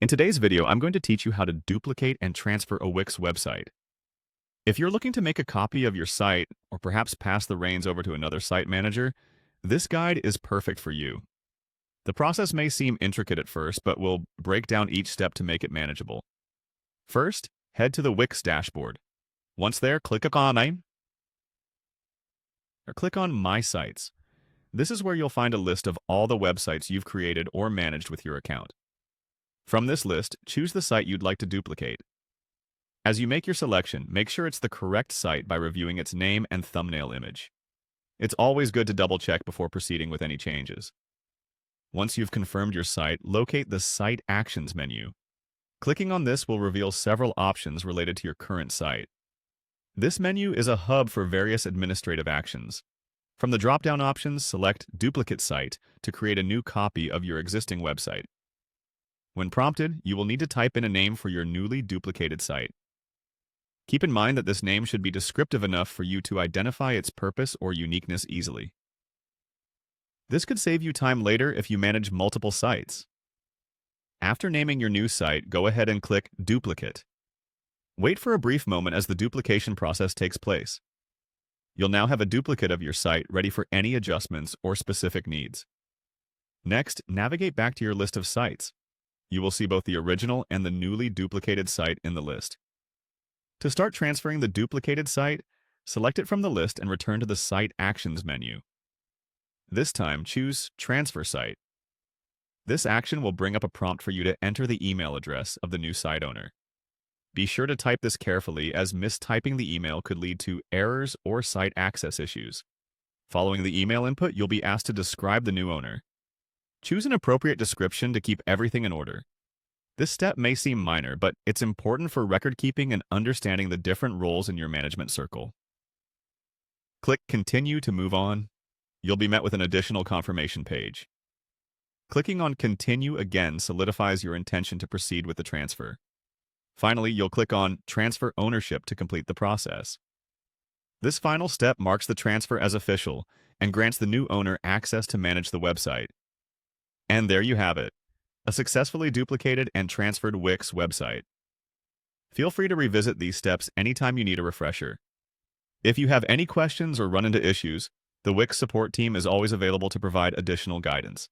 In today's video, I'm going to teach you how to duplicate and transfer a Wix website. If you're looking to make a copy of your site, or perhaps pass the reins over to another site manager, this guide is perfect for you. The process may seem intricate at first, but we'll break down each step to make it manageable. First, head to the Wix dashboard. Once there, click on My Sites. This is where you'll find a list of all the websites you've created or managed with your account. From this list, choose the site you'd like to duplicate. As you make your selection, make sure it's the correct site by reviewing its name and thumbnail image. It's always good to double-check before proceeding with any changes. Once you've confirmed your site, locate the Site Actions menu. Clicking on this will reveal several options related to your current site. This menu is a hub for various administrative actions. From the drop-down options, select Duplicate Site to create a new copy of your existing website. When prompted, you will need to type in a name for your newly duplicated site. Keep in mind that this name should be descriptive enough for you to identify its purpose or uniqueness easily. This could save you time later if you manage multiple sites. After naming your new site, go ahead and click Duplicate. Wait for a brief moment as the duplication process takes place. You'll now have a duplicate of your site ready for any adjustments or specific needs. Next, navigate back to your list of sites. You will see both the original and the newly duplicated site in the list. To start transferring the duplicated site, select it from the list and return to the Site Actions menu. This time, choose Transfer Site. This action will bring up a prompt for you to enter the email address of the new site owner. Be sure to type this carefully, as mistyping the email could lead to errors or site access issues. Following the email input, you'll be asked to describe the new owner. Choose an appropriate description to keep everything in order. This step may seem minor, but it's important for record keeping and understanding the different roles in your management circle. Click Continue to move on. You'll be met with an additional confirmation page. Clicking on Continue again solidifies your intention to proceed with the transfer. Finally, you'll click on Transfer Ownership to complete the process. This final step marks the transfer as official and grants the new owner access to manage the website. And there you have it, a successfully duplicated and transferred Wix website. Feel free to revisit these steps anytime you need a refresher. If you have any questions or run into issues, the Wix support team is always available to provide additional guidance.